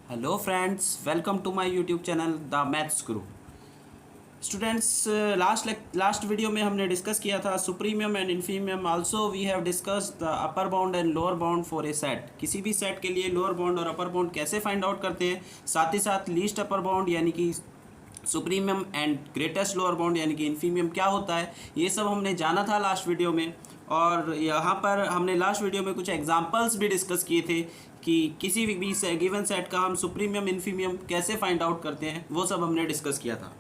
Hello friends, welcome to my YouTube channel the maths guru. Students, last video में हमने discuss किया था supremum and infimum. Also we have discussed the upper bound and lower bound for a set. किसी भी set के लिए lower bound और upper bound कैसे फाइंड आउट करते हैं, साथ ही साथ लीस्ट अपर बाउंड यानी कि सुप्रीमियम एंड ग्रेटेस्ट लोअर बाउंड यानी कि इन्फीमियम क्या होता है, ये सब हमने जाना था लास्ट वीडियो में। और यहाँ पर हमने लास्ट वीडियो में कुछ एग्जांपल्स भी डिस्कस किए थे कि किसी भी गिवन सेट का हम सुप्रीमियम इन्फीमियम कैसे फाइंड आउट करते हैं, वो सब हमने डिस्कस किया था।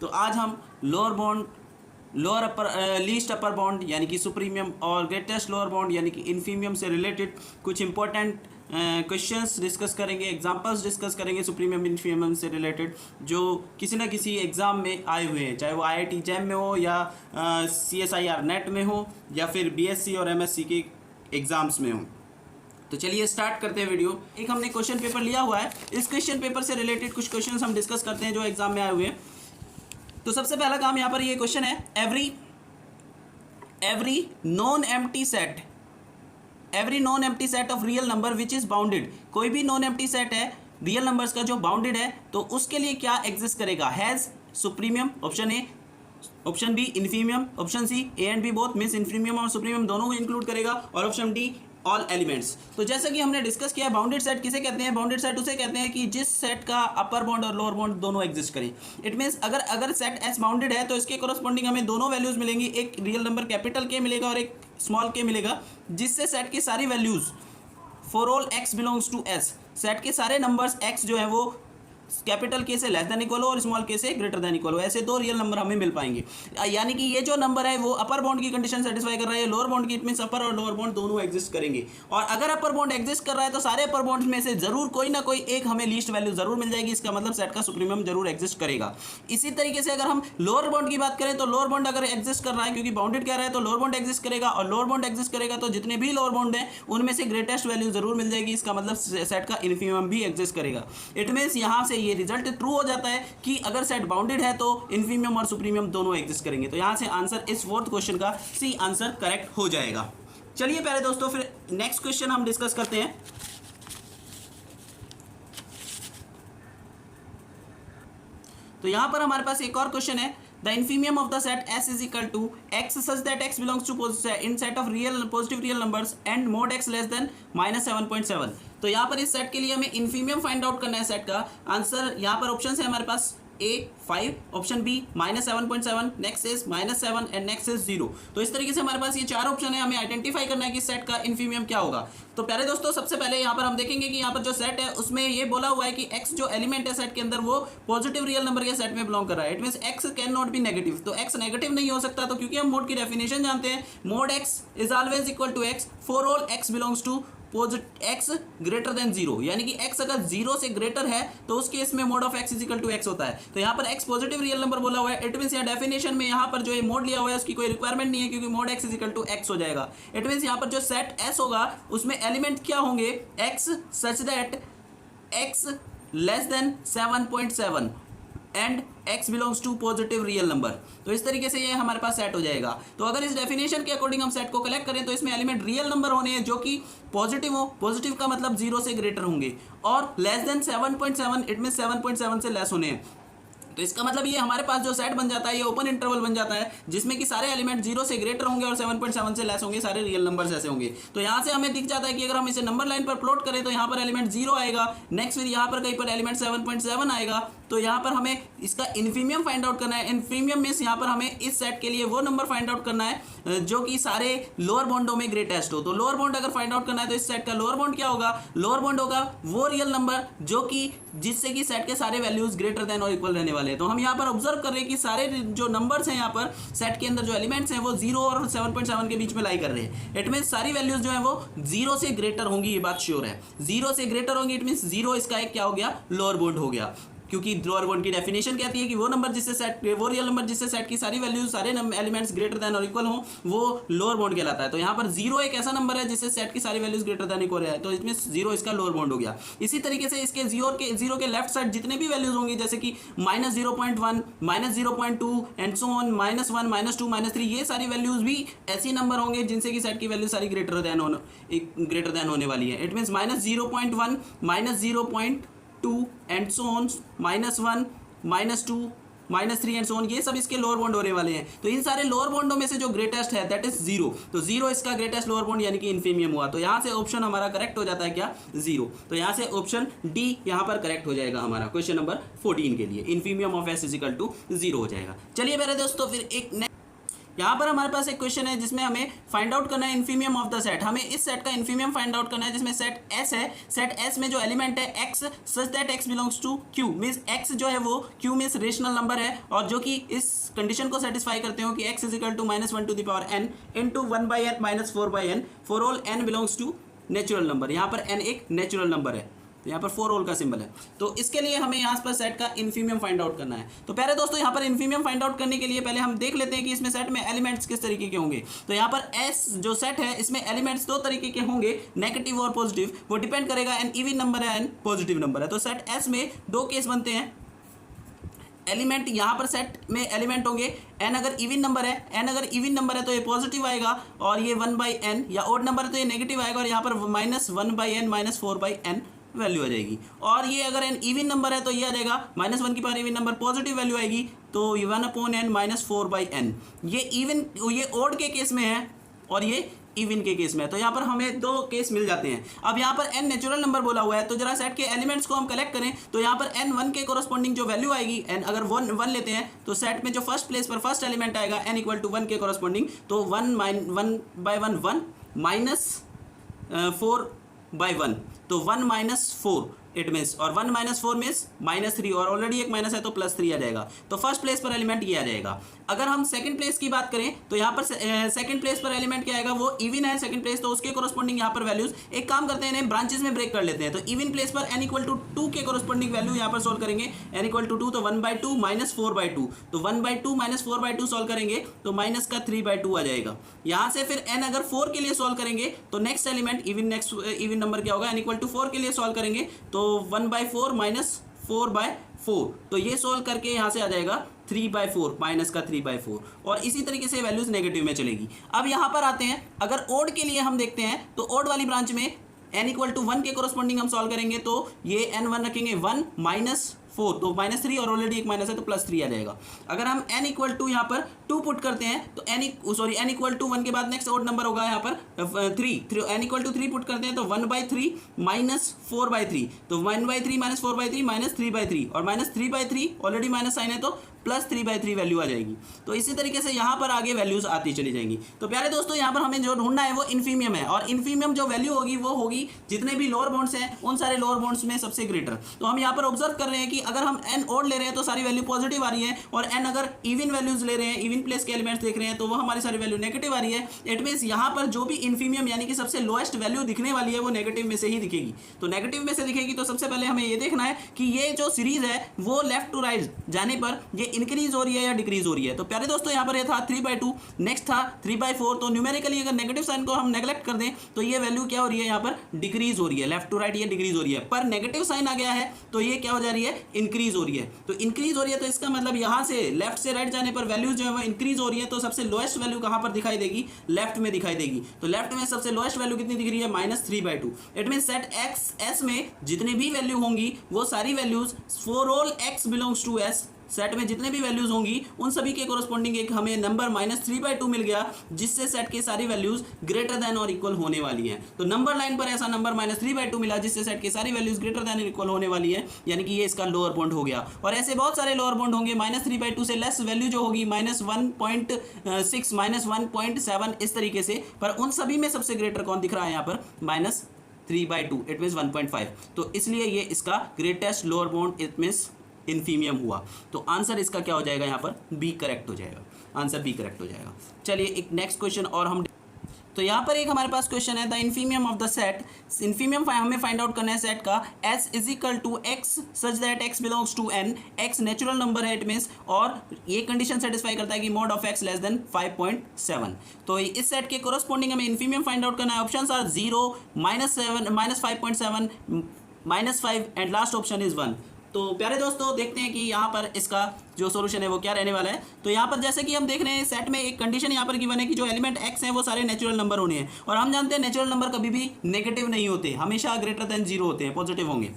तो आज हम lower upper least upper bound यानी कि सुप्रीमियम और ग्रेटेस्ट लोअर बाउंड यानी कि इन्फीमियम से रिलेटेड कुछ इंपॉर्टेंट क्वेश्चंस डिस्कस करेंगे, एग्जांपल्स डिस्कस करेंगे सुप्रीमियम इन्फीमियम से रिलेटेड, जो किसी ना किसी एग्ज़ाम में आए हुए हैं, चाहे वो IIT जैम में हो या CSIR नेट में हो या फिर BSc और MSc के एग्ज़ाम्स में हो। तो चलिए स्टार्ट करते हैं वीडियो। एक हमने क्वेश्चन पेपर लिया हुआ है, इस क्वेश्चन पेपर से रिलेटेड कुछ क्वेश्चंस हम डिस्कस करते हैं जो एग्जाम में आए हुए हैं। तो सबसे पहला काम यहाँ पर ये क्वेश्चन है, every non empty set of real number which is bounded. कोई भी नॉन एम्प्टी सेट है रियल नंबर्स का जो बाउंडेड है, तो उसके लिए क्या एग्जिस्ट करेगा? Has supremum, option A, option B infimum, option C A and B both means infimum और सुप्रीमियम दोनों को इंक्लूड करेगा, और ऑप्शन डी ऑल एलिमेंट्स। तो जैसा कि हमने डिस्कस किया, बाउंडेड सेट किसे कहते हैं? बाउंडेड सेट उसे कहते हैं कि जिस सेट का अपर बाउंड और लोअर बाउंड दोनों एग्जिस्ट करें। इट मीन्स अगर सेट एस बाउंडेड है तो इसके कोरस्पॉन्डिंग हमें दोनों वैल्यूज मिलेंगी, एक रियल नंबर कैपिटल के मिलेगा और एक स्मॉल के मिलेगा, जिससे सेट की सारी values for all x belongs to S, set के सारे नंबर्स एक्स जो है वो कैपिटल के से लेस देन इक्वल हो और स्मॉल के से ग्रेटर देन इक्वल हो, ऐसे दो रियल नंबर हमें मिल पाएंगे। यानी कि ये जो नंबर है वो अपर बाउंड की कंडीशन सेटिस्फाई कर रहा है, लोअर बाउंड की, इट मींस अपर और लोअर बाउंड दोनों एग्जिस्ट करेंगे। और अगर अपर बाउंड एग्जिस्ट कर रहा है तो सारे अपर बाउंड में से जरूर कोई ना कोई एक हमें लीस्ट वैल्यू जरूर मिल जाएगी, इसका मतलब सेट का सुप्रीमियम जरूर एग्जिस्ट करेगा। इसी तरीके से अगर हम लोअर बाउंड की बात करें तो लोअर बाउंड अगर एग्जिस्ट कर रहा है, क्योंकि बाउंडेड कह रहा है, तो लोअर बाउंड एग्जिस्ट करेगा, और लोअर बाउंड एग्जिस्ट करेगा तो जितने भी लोअर बाउंड है उनमें से ग्रेटेस्ट वैल्यू जरूर मिल जाएगी, इसका मतलब सेट का इन्फीमियम भी एग्जिस्ट करेगा। इट मीन्स यहाँ से ये रिजल्ट ट्रू हो जाता है कि अगर सेट बाउंडेड है तो इन्फीमियम और सुप्रीमियम दोनों एग्जिस्ट करेंगे। तो यहां से आंसर इस फोर्थ क्वेश्चन का सी आंसर करेक्ट हो जाएगा। चलिए प्यारे दोस्तों, फिर नेक्स्ट क्वेश्चन हम डिस्कस करते हैं। तो यहां पर हमारे पास एक और क्वेश्चन है, the infimum of the set S is equal to x such that x belongs to in set of positive real numbers and mod x less than -7.7। तो यहाँ पर इस सेट के लिए हमें इन्फीमियम फाइंड आउट करना है। सेट का आंसर यहाँ पर ऑप्शन है हमारे पास A 5, option B -7.7, next is -7 and next is 0। तो इस तरीके से हमारे पास ये चार ऑप्शन है, हमें आइडेंटिफाई करना है कि सेट का इन्फीमियम क्या होगा। तो प्यारे दोस्तों, सबसे पहले यहाँ पर हम देखेंगे कि यहाँ पर जो सेट है उसमें ये बोला हुआ है कि x जो एलिमेंट है सेट के अंदर वो पॉजिटिव रियल नंबर के सेट में बिलोंग कर रहा है। It means x can not be negative, तो x नेगेटिव नहीं हो सकता। तो क्योंकि हम मोड की डेफिनेशन जानते हैं, mod x is always equal to x for all x belongs to x greater than 0, यानी कि x अगर 0 से ग्रेटर है तो उस केस में mod of x is equal to x होता है। तो यहाँ पर x पॉजिटिव रियल नंबर बोला हुआ है, इट मींस यहाँ डेफिनेशन में यहाँ पर जो ये मोड लिया हुआ है उसकी कोई रिक्वायरमेंट नहीं है, क्योंकि mod x is equal to x हो जाएगा। इट मींस यहाँ पर जो सेट S होगा उसमें एलिमेंट क्या होंगे? x such that x less than 7.7 and x belongs to positive real number. तो इस तरीके से ये हमारे पास सेट हो जाएगा। तो अगर इस डेफिनेशन के अकॉर्डिंग हम सेट को कलेक्ट करें तो इसमें एलिमेंट रियल नंबर होने हैं जो कि पॉजिटिव हो, पॉजिटिव का मतलब 0 से ग्रेटर होंगे, और लेस देन 7.7, इट मीन 7.7 से लेस होने हैं। तो इसका मतलब ये हमारे पास जो सेट बन जाता है ये ओपन इंटरवल बन जाता है, जिसमें कि सारे एलिमेंट 0 से ग्रेटर होंगे और 7.7 से लेस होंगे, सारे रियल नंबर्स ऐसे होंगे। तो यहाँ से हमें दिख जाता है कि अगर हम इसे नंबर लाइन पर प्लॉट करें तो यहाँ पर एलिमेंट 0 आएगा, नेक्स्ट फिर यहाँ पर कहीं पर एलिमेंट 7.7 आएगा। तो यहाँ पर हमें इसका इन्फीमियम फाइंड आउट करना है। इन्फीमियम मींस यहाँ पर हमें इस सेट के लिए वो नंबर फाइंड आउट करना है जो कि सारे लोअर बाउंडों में ग्रेटेस्ट हो। तो लोअर बाउंड अगर फाइंड आउट करना है तो इस सेट का लोअर बाउंड क्या होगा? लोअर बाउंड होगा वो रियल नंबर जो कि जिससे कि सेट के सारे वैल्यूज ग्रेटर देन और इक्वल रहने वाले हैं। तो हम यहाँ पर ऑब्जर्व कर रहे हैं कि सारे जो नंबर्स हैं यहाँ पर सेट के अंदर जो एलिमेंट्स हैं वो 0 और 7.7 के बीच में लाई कर रहे हैं। इट मींस सारी वैल्यूज जो है वो 0 से ग्रेटर होंगी, ये बात श्योर है। 0 से ग्रेटर होंगी, इट मींस 0 इसका एक क्या हो गया? लोअर बाउंड हो गया, क्योंकि लोअर बाउंड की डेफिनेशन कहती है कि वो नंबर जिससे सेट, वो रियल नंबर जिससे सेट की सारी वैल्यूज, सारे एलिमेंट्स ग्रेटर देन और इक्वल हो, वो लोअर बाउंड कहलाता है। तो यहाँ पर 0 एक ऐसा नंबर है जिससे सेट की सारी वैल्यूज ग्रेटर देन इक्वल है, तो इसमें 0 इसका लोअर बाउंड हो गया। इसी तरीके से इसके 0 के लेफ्ट साइड जितने भी वैल्यूज होंगी, जैसे कि -0.1, -0.2 एंड सो ऑन, -1, -2, -3, ये सारी वैल्यूज भी ऐसी नंबर होंगे जिनसे कि सेट की वैल्यू सारी ग्रेटर देन होने वाली है। It means -0.1, 2 and so on, -1, -2, -3 and so on, ये सब इसके लोअर बॉन्ड होने वाले हैं। तो इन सारे लोअर बॉन्डों में से जो ग्रेटेस्ट है दैट इज 0, तो 0 इसका ग्रेटेस्ट लोअर बॉन्ड यानी कि इन्फीमियम हुआ। तो यहाँ से ऑप्शन हमारा करेक्ट हो जाता है क्या, 0। तो यहाँ से ऑप्शन डी यहाँ पर करेक्ट हो जाएगा हमारा क्वेश्चन नंबर 14 के लिए, इन्फीमियम ऑफ S इक्वल टू 0 हो जाएगा। चलिए मेरे दोस्तों फिर एक यहाँ पर हमारे पास एक क्वेश्चन है जिसमें हमें फाइंड आउट करना है इन्फीमियम ऑफ द सेट। हमें इस सेट का इन्फीमियम फाइंड आउट करना है जिसमें सेट S है। सेट S में जो एलिमेंट है x such that x belongs to q, means x जो है वो q मीन्स रेशनल नंबर है और जो कि इस कंडीशन को सेटिस्फाई करते हो कि x is equal to -1 to the power n into 1/n minus 4/n for all n belongs to natural number. यहाँ पर n एक नेचुरल नंबर है, तो यहाँ पर फॉर ऑल का सिंबल है। तो इसके लिए हमें यहाँ पर सेट का इन्फीमियम फाइंड आउट करना है। तो पहले दोस्तों यहाँ पर इन्फीमियम फाइंड आउट करने के लिए पहले हम देख लेते हैं कि इसमें सेट में एलिमेंट्स किस तरीके के होंगे। तो यहाँ पर S जो सेट है इसमें एलिमेंट्स दो तरीके के होंगे, नेगेटिव और पॉजिटिव। वो डिपेंड करेगा n इवन नंबर है n पॉजिटिव नंबर है। तो सेट S में दो केस बनते हैं। एलिमेंट यहाँ पर सेट में एलिमेंट होंगे, n अगर इवन नंबर है, n अगर इवन नंबर है तो ये पॉजिटिव आएगा और ये 1/n, या ऑड नंबर है तो ये नेगेटिव आएगा और यहाँ पर -1/n माइनस 4/n वैल्यू आ जाएगी। और ये अगर n इवन नंबर है तो ये आ जाएगा -1 की power even number, positive value आएगी तो 1/n माइनस 4/n। ये इवन, ये ऑड के केस में है और ये इवन के केस में है। तो यहाँ पर हमें दो केस मिल जाते हैं। अब यहाँ पर n नेचुरल नंबर बोला हुआ है, तो जरा सेट के एलिमेंट्स को हम कलेक्ट करें तो यहाँ पर n 1 के कोरस्पॉन्डिंग जो वैल्यू आएगी, n अगर 1 लेते हैं तो सेट में जो फर्स्ट प्लेस पर फर्स्ट एलिमेंट आएगा n इक्वल टू 1 के कोरस्पॉन्डिंग, तो 1/1 1 माइनस 4/1, तो 1 माइनस 4 इट मीन्स, और 1 माइनस 4 मीन्स -3, और ऑलरेडी एक माइनस है तो +3 आ जाएगा। तो फर्स्ट प्लेस पर एलिमेंट ये आ जाएगा। अगर हम सेकंड प्लेस की बात करें तो यहाँ पर सेकंड प्लेस पर एलिमेंट क्या आएगा, वो इवन है सेकंड प्लेस, तो उसके कोरस्पॉन्डिंग यहाँ पर वैल्यूज, एक काम करते हैं इन्हें ब्रांचेस में ब्रेक कर लेते हैं। तो इवन प्लेस पर n इक्वल टू 2 के कोरस्पॉन्डिंग वैल्यू यहाँ पर सोल्व करेंगे, n इक्वल टू 2 तो 1/2 माइनस 4/2, तो 1/2 माइनस 4/2 सोल्व करेंगे तो माइनस का 3/2 आ जाएगा। यहाँ से फिर n अगर 4 के लिए सोल्व करेंगे तो नेक्स्ट एलिमेंट इवन नंबर क्या होगा, n इक्वल टू 4 के लिए सोल्व करेंगे तो 1/4 माइनस 4/4, तो ये सोल्व करके यहाँ से आ जाएगा 3/4 माइनस का 3/4, और इसी तरीके से वैल्यूज नेगेटिव में चलेगी। अब यहाँ पर आते हैं, अगर ओड के लिए हम देखते हैं तो ओड वाली ब्रांच में n इक्वल टू 1 के कोरस्पॉन्डिंग हम सॉल्व करेंगे तो ये n1 रखेंगे 1 माइनस 4, तो -3 और ऑलरेडी एक माइनस है तो +3 आ जाएगा। अगर हम n इक्वल टू यहाँ पर 2 पुट करते हैं तो n इक्वल टू 1 के बाद नेक्स्ट ओड नंबर होगा यहाँ पर 3, n इक्वल टू 3 पुट करते हैं तो 1/3 माइनस 4/3, तो 1/3 माइनस 4/3 माइनस 3/3, और माइनस 3/3 ऑलरेडी माइनस साइन है तो +3/3 वैल्यू आ जाएगी। तो इसी तरीके से यहाँ पर आगे वैल्यूज आती चली जाएंगी। तो प्यारे दोस्तों यहाँ पर हमें जो ढूंढना है वो इन्फीमियम है, और इन्फीमियम जो वैल्यू होगी वो होगी जितने भी लोअर बॉन्ड्स हैं उन सारे लोअर बॉन्ड्स में सबसे ग्रेटर। तो हम यहाँ पर ऑब्जर्व कर रहे हैं कि अगर हम n ओड ले रहे हैं तो सारी वैल्यू पॉजिटिव आ रही है, और n अगर इवन वैल्यूज ले रहे हैं, इवन प्लेस के एलिमेंट्स देख रहे हैं तो वो हमारी सारी वैल्यू नेगेटिव आ रही है। इट मीन्स यहाँ पर जो भी इन्फीमियम यानी कि सबसे लोएस्ट वैल्यू दिखने वाली है वो नेगेटिव में से ही दिखेगी। तो नेगेटिव में से दिखेगी तो सबसे पहले हमें ये देखना है कि ये जो सीरीज है वो लेफ्ट टू राइट जाने पर ये इंक्रीज हो रही है या डिक्रीज हो रही है। तो प्यारे दोस्तों यहाँ पर ये था 3/2, नेक्स्ट था 3/4, तो न्यूमेरिकली अगर नेगेटिव साइन को हम नेगलेक्ट कर दें तो ये वैल्यू क्या हो रही है, यहाँ पर डिक्रीज हो रही है, लेफ्ट टू राइट ये डिक्रीज हो रही है। पर नेगेटिव साइन आ गया है तो ये क्या हो जा रही है, इंक्रीज हो रही है। तो इंक्रीज हो रही है तो इसका मतलब यहाँ से लेफ्ट से राइट जाने पर वैल्यूज जो है वो इंक्रीज हो रही है। तो सबसे लोएस्ट वैल्यू कहाँ पर दिखाई देगी, लेफ्ट में दिखाई देगी। तो लेफ्ट में सबसे लोएस्ट वैल्यू कितनी दिख रही है, -3/2। इट मीन सेट S में जितनी भी वैल्यू होंगी वो सारी values for all x belongs to S, set में जितने भी वैल्यूज होंगी उन सभी के कोरस्पॉन्डिंग एक हमें नंबर -3/2 मिल गया, जिससे सेट के सारी वैल्यूज ग्रेटर देन और इक्वल होने वाली हैं। तो नंबर लाइन पर ऐसा नंबर -3/2 मिला जिससे सेट की सारी वैल्यूज ग्रेटर देन और इक्वल होने वाली है, यानी कि ये इसका लोअर बॉन्ड हो गया। और ऐसे बहुत सारे लोअर बॉन्ड होंगे, -3/2 से लेस वैल्यू जो होगी -1.6 -1.7 इस तरीके से, पर उन सभी में सबसे ग्रेटर कौन दिख रहा है यहाँ पर, -3/2, इट मीन्स 1.5। तो इसलिए ये इसका greatest lower bound it means infimum हुआ। तो आंसर इसका क्या हो जाएगा, यहाँ पर बी करेक्ट हो जाएगा, आंसर बी करेक्ट हो जाएगा। चलिए एक नेक्स्ट क्वेश्चन और हम, तो यहाँ पर एक हमारे पास क्वेश्चन है the infimum of the set. Infimum हमें फाइंड आउट करना है सेट का S is equal to x such that x belongs to n, x natural number है इट मीन्स, और ये कंडीशन सेटिस्फाई करता है कि mod of x less than 5.7। तो इस सेट के कोरस्पॉन्डिंग हमें इन्फीमियम फाइंड आउट करना है। Options are 0, -7, -5.7, -5 and last option is 1। तो प्यारे दोस्तों देखते हैं कि यहाँ पर इसका जो सॉल्यूशन है वो क्या रहने वाला है। तो यहाँ पर जैसे कि हम देख रहे हैं सेट में एक कंडीशन यहाँ पर गिवन है कि जो एलिमेंट x हैं वो सारे नेचुरल नंबर होने हैं, और हम जानते हैं नेचुरल नंबर कभी भी नेगेटिव नहीं होते, हमेशा ग्रेटर देन 0 होते हैं, पॉजिटिव होंगे।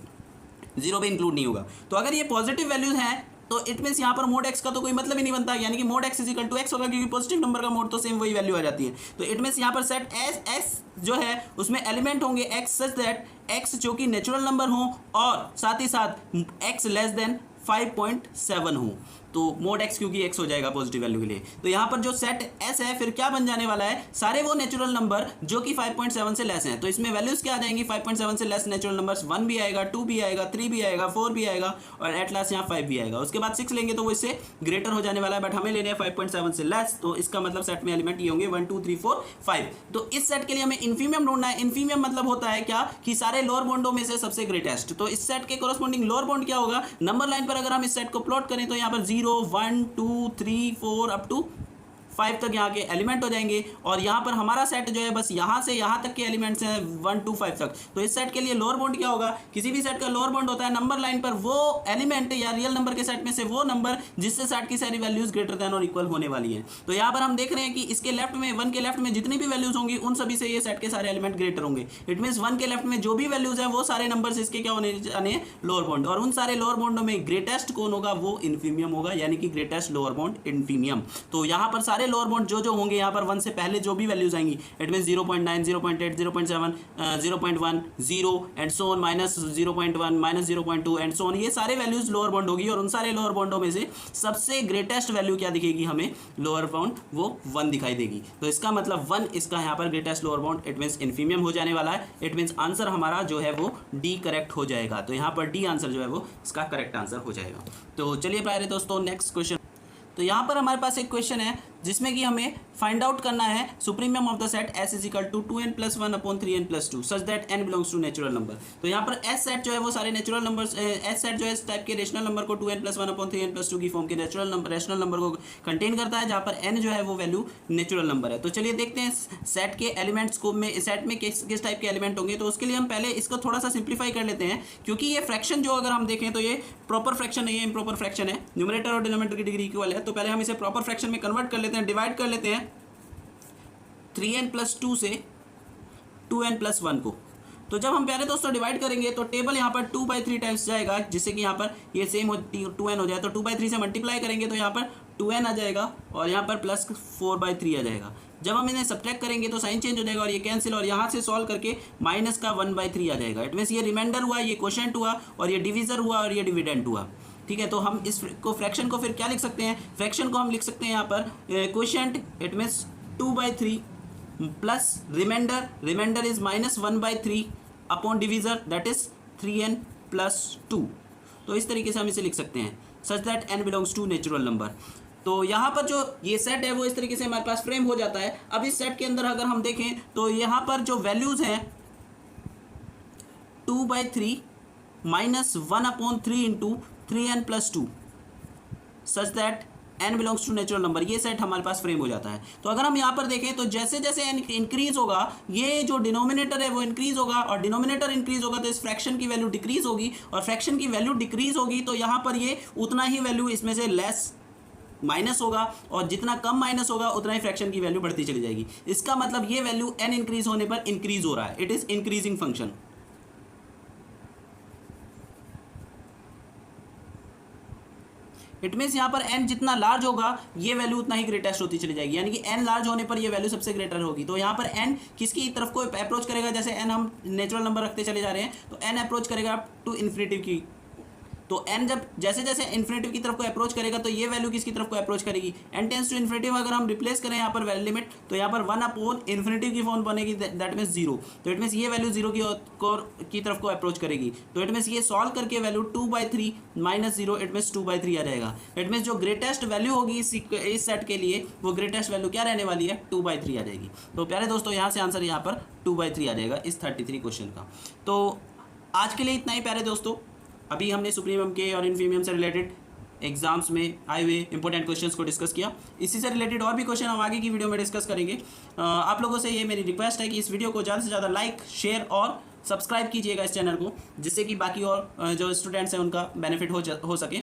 जीरो पे इंक्लूड नहीं होगा। तो अगर ये पॉजिटिव वैल्यूज हैं तो इट मीन्स यहाँ पर मोड एक्स का तो कोई मतलब ही नहीं बनता, यानी कि mod x is equal to x होगा, क्योंकि पॉजिटिव नंबर का मोड तो सेम वही वैल्यू आ जाती है। तो इट मीन्स यहाँ पर सेट एस जो है उसमें एलिमेंट होंगे एक्स सच दैट एक्स जो कि नेचुरल नंबर हो और साथ ही साथ एक्स लेस देन 5.7 हो। तो मोड एक्स क्योंकि एक्स हो जाएगा पॉजिटिव वैल्यू के लिए। तो यहाँ पर जो सेट एस है फिर क्या बन जाने वाला है, सारे वो नेचुरल नंबर जो कि 5.7 से लेस हैं। तो इसमें वैल्यूज क्या आ जाएंगी, 5.7 से लेस नेचुरल नंबर्स 1 भी आएगा, 2 भी आएगा, 3 भी आएगा, 4 भी आएगा और एट लास्ट यहाँ 5 भी आएगा। उसके बाद 6 लेंगे तो वो इससे ग्रेटर हो जाने वाला है, बट हमें लेने हैं 5.7 से लेस। तो इसका मतलब सेट में एलिमेंट ये होंगे 1 2 3 4 5। तो इस सेट के लिए हमें इन्फीमियम ढूंढना है। इन्फीमियम मतलब होता है क्या कि सारे लोअर बॉन्डों में से सबसे ग्रेटेस्ट। तो इस सेट के कोरस्पॉन्डिंग लोअर बॉन्ड क्या होगा, नंबर लाइन पर अगर हम इस सेट को प्लॉट करें तो यहाँ पर 0 1 2 3 4 अप टू 5 तक यहाँ के एलिमेंट हो जाएंगे। और यहाँ पर हमारा सेट जो है बस यहाँ से यहाँ तक के एलिमेंट्स हैं 1 2 5 तक। तो इस सेट के लिए लोअर बॉन्ड क्या होगा, किसी भी सेट का लोअर बॉन्ड होता है नंबर लाइन पर वो एलिमेंट या रियल नंबर के सेट में से वो नंबर जिससे सेट की सारी वैल्यूज ग्रेटर देन और इक्वल होने वाली है। तो यहाँ पर हम देख रहे हैं कि इसके लेफ्ट में 1 के लेफ्ट में जितनी भी वैल्यूज होंगी उन सभी से ये सेट के सारे एलिमेंट ग्रेटर होंगे। इट मीन्स 1 के लेफ्ट में जो भी वैल्यूज है वो सारे नंबर इसके क्या होने जाने लोअर बॉन्ड, और उन सारे लोअर बॉन्डों में ग्रेटेस्ट कौन होगा, वो इन्फीमियम होगा, यानी कि ग्रेटेस्ट लोअर बॉन्ड इन्फीमियम। तो यहाँ पर सारे लोअर बॉन्ड जो होंगे यहाँ पर 1 से पहले जो भी वैल्यूज आएंगी, it mean 0.9 0.8 0.7 0.1 0 and so on, minus 0.1 minus 0.2 and so on, ये सारे वैल्यूज लोअर बॉन्ड होगी। और उन सारे लोअर बॉन्डों में से सबसे ग्रेटेस्ट वैल्यू क्या दिखेगी हमें, लोअर बॉन्ड वो 1 दिखाई देगी। तो इसका मतलब 1 इसका यहाँ पर greatest lower bound, it means infimum हो जाने वाला है। इट मीन्स आंसर हमारा जो है वो डी करेक्ट हो जाएगा। तो यहाँ पर डी आंसर जो है वो इसका करेक्ट आंसर हो जाएगा। तो चलिए प्यारे दोस्तों नेक्स्ट क्वेश्चन। तो यहाँ पर हमारे पास एक क्वेश्चन है जिसमें कि हमें फाइंड आउट करना है supremum of the set S is equal to 2n + 1 upon 3n + 2 such that n belongs to natural number. तो यहाँ पर एस सेट जो है वो सारे नेचुरल नंबर्स, एस सेट जो है इस टाइप के रेशनल नंबर को 2n + 1 अपॉन 3n + 2 की फॉर्म के रेशनल नंबर को कंटेन करता है, जहाँ पर n जो है वो वैल्यू नेचुरल नंबर है। तो चलिए देखते हैं सेट के एलिमेंट्स को में सेट में किस टाइप के एलिमेंट होंगे। तो उसके लिए हम पहले इसको थोड़ा सा सिंप्लीफाई कर लेते हैं, क्योंकि ये फ्रैक्शन जो अगर हम देखें तो ये प्रॉपर फ्रैक्शन नहीं है, इम्प्रॉपर फ्रैक्शन है। न्यूमरेटर और डिनोमिनेटर की डिग्री इक्वल है। तो पहले हम इसे प्रॉपर फ्रैक्शन में कन्वर्ट कर लेते हैं, डिवाइड कर लेते हैं 3n + 2 से 2n + 1 को। तो जब हम प्यारे दोस्तों डिवाइड करेंगे तो टेबल यहाँ पर 2/3 टाइम्स जाएगा, जिससे कि यहाँ पर ये सेम 2n हो जाए। तो 2/3 से मल्टीप्लाई करेंगे तो यहाँ पर 2n आ जाएगा और यहाँ पर प्लस 4/3 आ जाएगा। जब हम इन्हें सब्ट्रैक्ट करेंगे तो साइन चेंज हो जाएगा और ये कैंसिल, और यहाँ से सॉल्व करके माइनस का 1/3 आ जाएगा। इट मीन्स ये रिमाइंडर हुआ, ये क्वोशेंट हुआ और ये डिविजर हुआ और ये डिविडेंड हुआ। ठीक है, तो हम इस को फ्रैक्शन को फिर क्या लिख सकते हैं, फ्रैक्शन को हम लिख सकते हैं यहाँ पर quotient, it means 2/3 plus remainder is -1/3 upon divisor that is 3n + 2। तो इस तरीके से हम इसे लिख सकते हैं such that n belongs to natural number. तो यहाँ पर जो ये सेट है वो इस तरीके से हमारे पास फ्रेम हो जाता है। अब इस सेट के अंदर अगर हम देखें तो यहाँ पर जो वैल्यूज हैं 2/3 -1/3 into 3n + 2 such that n belongs to natural number, ये सेट हमारे पास फ्रेम हो जाता है। तो अगर हम यहाँ पर देखें तो जैसे जैसे n इंक्रीज होगा ये जो डिनोमिनेटर है वो इंक्रीज होगा, और डिनोमिनेटर इंक्रीज होगा तो इस फ्रैक्शन की वैल्यू डिक्रीज होगी, और फ्रैक्शन की वैल्यू डिक्रीज होगी तो यहाँ पर ये उतना ही वैल्यू इसमें से लेस माइनस होगा, और जितना कम माइनस होगा उतना ही फ्रैक्शन की वैल्यू बढ़ती चली जाएगी। इसका मतलब ये वैल्यू n इंक्रीज होने पर इंक्रीज हो रहा है, it is increasing function. It means यहाँ पर n जितना लार्ज होगा ये वैल्यू उतना ही ग्रेटेस्ट होती चली जाएगी, यानी कि n लार्ज होने पर ये वैल्यू सबसे ग्रेटर होगी। तो यहाँ पर n किसकी तरफ को अप्रोच करेगा, जैसे n हम नेचुरल नंबर रखते चले जा रहे हैं तो n अप्रोच करेगा टू इन्फिनिटी की। तो n जब जैसे जैसे इन्फिनिटी की तरफ को अप्रोच करेगा तो ये वैल्यू किसकी तरफ को अप्रोच करेगी, n टेंस टू इन्फिनिटी। अगर हम रिप्लेस करें यहाँ पर वैल्यू लिमिट तो यहाँ पर 1/∞ की फॉर्म बनेगी, दैट मीन्स 0। तो इट मीन्स ये वैल्यू 0 की तरफ को अप्रोच करेगी। तो इट मीन्स ये सॉल्व करके वैल्यू 2/3 -0 इट मीन्स 2/3 आ जाएगा। इट मीन्स जो ग्रेटेस्ट वैल्यू होगी इस सेट के लिए वो ग्रेटेस्ट वैल्यू क्या रहने वाली है, 2/3 आ जाएगी। तो प्यारे दोस्तों यहाँ से आंसर यहाँ पर 2/3 आ जाएगा इस 33 क्वेश्चन का। तो आज के लिए इतना ही प्यारे दोस्तों। अभी हमने सुप्रीमियम के और इन्फीमियम से रिलेटेड एग्जाम्स में आए हुए इंपॉर्टेंट क्वेश्चंस को डिस्कस किया। इसी से रिलेटेड और भी क्वेश्चन हम आगे की वीडियो में डिस्कस करेंगे। आप लोगों से ये मेरी रिक्वेस्ट है कि इस वीडियो को ज़्यादा से ज़्यादा लाइक, शेयर और सब्सक्राइब कीजिएगा इस चैनल को, जिससे कि बाकी और जो स्टूडेंट्स हैं उनका बेनिफिट हो सके।